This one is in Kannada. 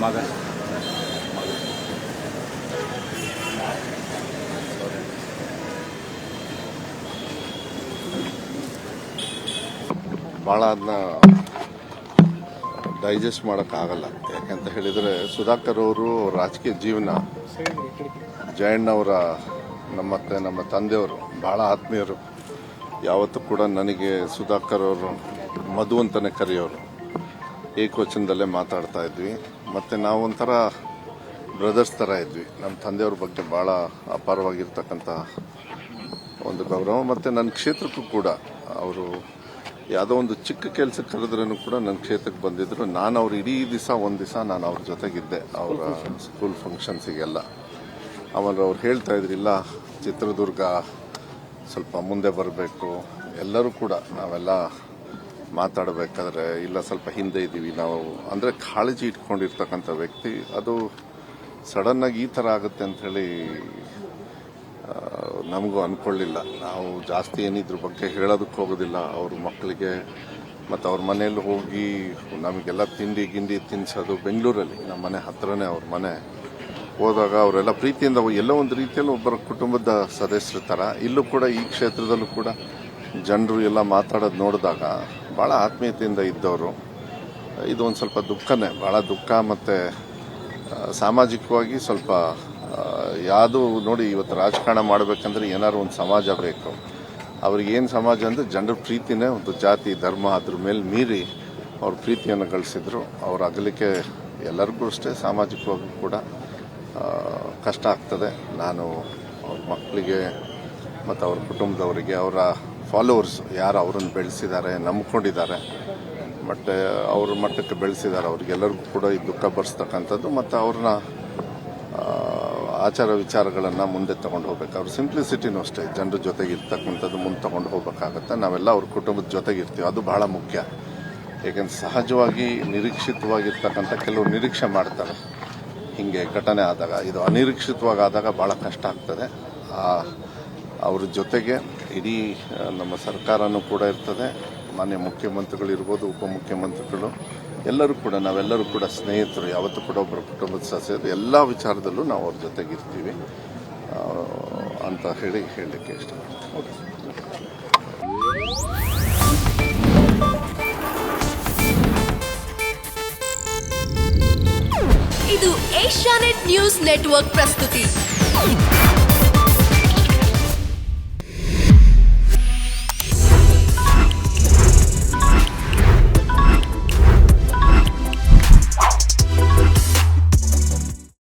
ಮಗ ಭಾಳ ಅದನ್ನ ಡೈಜೆಸ್ಟ್ ಮಾಡೋಕ್ಕಾಗಲ್ಲ. ಯಾಕಂತ ಹೇಳಿದರೆ ಸುಧಾಕರ್ ಅವರು ರಾಜಕೀಯ ಜೀವನ ಜಯಣ್ಣವರ ನಮ್ಮ ತಂದೆಯವರು ಭಾಳ ಆತ್ಮೀಯರು. ಯಾವತ್ತೂ ಕೂಡ ನನಗೆ ಸುಧಾಕರ್ ಅವರು ಮಧು ಅಂತಲೇ ಕರೆಯೋರು. ಏಕವಚನದಲ್ಲೇ ಮಾತಾಡ್ತಾ ಇದ್ವಿ. ಮತ್ತು ನಾವು ಒಂಥರ ಬ್ರದರ್ಸ್ ಥರ ಇದ್ವಿ. ನಮ್ಮ ತಂದೆಯವ್ರ ಬಗ್ಗೆ ಭಾಳ ಅಪಾರವಾಗಿರ್ತಕ್ಕಂಥ ಒಂದು ಗೌರವ. ಮತ್ತು ನನ್ನ ಕ್ಷೇತ್ರಕ್ಕೂ ಕೂಡ ಅವರು ಯಾವುದೋ ಒಂದು ಚಿಕ್ಕ ಕೆಲಸಕ್ಕೆ ಕರೆದ್ರೂ ಕೂಡ ನನ್ನ ಕ್ಷೇತ್ರಕ್ಕೆ ಬಂದಿದ್ದರು. ನಾನು ಅವ್ರು ಇಡೀ ಒಂದು ದಿವಸ ನಾನು ಅವ್ರ ಜೊತೆಗಿದ್ದೆ, ಅವರ ಸ್ಕೂಲ್ ಫಂಕ್ಷನ್ಸಿಗೆಲ್ಲ. ಆಮೇಲೆ ಅವ್ರು ಹೇಳ್ತಾ ಇದ್ರಿಲ್ಲ, ಚಿತ್ರದುರ್ಗ ಸ್ವಲ್ಪ ಮುಂದೆ ಬರಬೇಕು, ಎಲ್ಲರೂ ಕೂಡ ನಾವೆಲ್ಲ ಮಾತಾಡಬೇಕಾದ್ರೆ ಇಲ್ಲ ಸ್ವಲ್ಪ ಹಿಂದೆ ಇದ್ದೀವಿ ನಾವು ಅಂದರೆ ಕಾಳಜಿ ಇಟ್ಕೊಂಡಿರ್ತಕ್ಕಂಥ ವ್ಯಕ್ತಿ. ಅದು ಸಡನ್ನಾಗಿ ಈ ಥರ ಆಗುತ್ತೆ ಅಂಥೇಳಿ ನಮಗೂ ಅಂದ್ಕೊಳ್ಳಿಲ್ಲ. ನಾವು ಜಾಸ್ತಿ ಏನಿದ್ರ ಬಗ್ಗೆ ಹೇಳೋದಕ್ಕೆ ಹೋಗೋದಿಲ್ಲ. ಅವ್ರ ಮಕ್ಕಳಿಗೆ ಮತ್ತು ಅವ್ರ ಮನೆಯಲ್ಲಿ ಹೋಗಿ ನಮಗೆಲ್ಲ ತಿಂಡಿ ತಿನ್ನಿಸೋದು. ಬೆಂಗಳೂರಲ್ಲಿ ನಮ್ಮ ಮನೆ ಹತ್ರನೇ ಅವ್ರ ಮನೆ ಹೋದಾಗ ಅವರೆಲ್ಲ ಪ್ರೀತಿಯಿಂದ ಎಲ್ಲೋ ಒಂದು ರೀತಿಯಲ್ಲಿ ಒಬ್ಬರ ಕುಟುಂಬದ ಸದಸ್ಯರ ಥರ. ಇಲ್ಲೂ ಕೂಡ ಈ ಕ್ಷೇತ್ರದಲ್ಲೂ ಕೂಡ ಜನರು ಎಲ್ಲ ಮಾತಾಡೋದು ನೋಡಿದಾಗ ಭಾಳ ಆತ್ಮೀಯತೆಯಿಂದ ಇದ್ದವರು. ಇದು ಒಂದು ಸ್ವಲ್ಪ ದುಃಖನೇ, ಭಾಳ ದುಃಖ. ಮತ್ತು ಸಾಮಾಜಿಕವಾಗಿ ಸ್ವಲ್ಪ ಯಾವುದು ನೋಡಿ, ಇವತ್ತು ರಾಜಕಾರಣ ಮಾಡಬೇಕಂದ್ರೆ ಏನಾದ್ರು ಒಂದು ಸಮಾಜ ಬೇಕು. ಅವ್ರಿಗೇನು ಸಮಾಜ ಅಂದರೆ ಜನರ ಪ್ರೀತಿನೇ, ಒಂದು ಜಾತಿ ಧರ್ಮ ಅದ್ರ ಮೇಲೆ ಮೀರಿ ಅವ್ರ ಪ್ರೀತಿಯನ್ನು ಗಳಿಸಿದ್ರು. ಅವ್ರ ಅಗಲಿಕೆ ಎಲ್ಲರಿಗೂ ಅಷ್ಟೇ ಸಾಮಾಜಿಕವಾಗಿ ಕೂಡ ಕಷ್ಟ ಆಗ್ತದೆ. ನಾನು ಅವ್ರ ಮಕ್ಕಳಿಗೆ ಮತ್ತು ಅವ್ರ ಕುಟುಂಬದವರಿಗೆ, ಅವರ ಫಾಲೋವರ್ಸ್ ಯಾರು ಅವರನ್ನು ಬೆಳೆಸಿದ್ದಾರೆ, ನಂಬ್ಕೊಂಡಿದ್ದಾರೆ, ಮತ್ತು ಅವ್ರ ಮಟ್ಟಕ್ಕೆ ಬೆಳೆಸಿದ್ದಾರೆ, ಅವ್ರಿಗೆಲ್ಲರಿಗೂ ಕೂಡ ಈ ದುಃಖ ಭರಿಸ್ತಕ್ಕಂಥದ್ದು. ಮತ್ತು ಅವ್ರನ್ನ ಆಚಾರ ವಿಚಾರಗಳನ್ನು ಮುಂದೆ ತೊಗೊಂಡು ಹೋಗ್ಬೇಕು. ಅವ್ರ ಸಿಂಪ್ಲಿಸಿಟಿನೂ ಅಷ್ಟೇ, ಜನರ ಜೊತೆಗೆ ಇರ್ತಕ್ಕಂಥದ್ದು ಮುಂದೆ ತೊಗೊಂಡು ಹೋಗ್ಬೇಕಾಗತ್ತೆ. ನಾವೆಲ್ಲ ಅವ್ರ ಕುಟುಂಬದ ಜೊತೆಗಿರ್ತೀವಿ, ಅದು ಬಹಳ ಮುಖ್ಯ. ಏಕೆಂದ್ರೆ ಸಹಜವಾಗಿ ನಿರೀಕ್ಷಿತವಾಗಿರ್ತಕ್ಕಂಥ ಕೆಲವರು ನಿರೀಕ್ಷೆ ಮಾಡ್ತಾರೆ. ಹೀಗೆ ಘಟನೆ ಆದಾಗ, ಇದು ಅನಿರೀಕ್ಷಿತವಾಗಿ ಆದಾಗ ಭಾಳ ಕಷ್ಟ ಆಗ್ತದೆ. ಅವ್ರ ಜೊತೆಗೆ ಇಡೀ ನಮ್ಮ ಸರ್ಕಾರನೂ ಕೂಡ ಇರ್ತದೆ. ಮಾನ್ಯ ಮುಖ್ಯಮಂತ್ರಿಗಳಿರ್ಬೋದು, ಉಪಮುಖ್ಯಮಂತ್ರಿಗಳು, ಎಲ್ಲರೂ ಕೂಡ ನಾವೆಲ್ಲರೂ ಕೂಡ ಸ್ನೇಹಿತರು. ಯಾವತ್ತೂ ಕೂಡ ಒಬ್ಬರ ಕುಟುಂಬದ ಸದಸ್ಯರು. ಎಲ್ಲ ವಿಚಾರದಲ್ಲೂ ನಾವು ಅವ್ರ ಜೊತೆಗಿರ್ತೀವಿ ಅಂತ ಹೇಳಲಿಕ್ಕೆ ಇಷ್ಟಪಡ್ತೀನಿ. ಇದು ಏಷ್ಯಾನೆಟ್ ನ್ಯೂಸ್ ನೆಟ್ವರ್ಕ್ ಪ್ರಸ್ತುತಿ.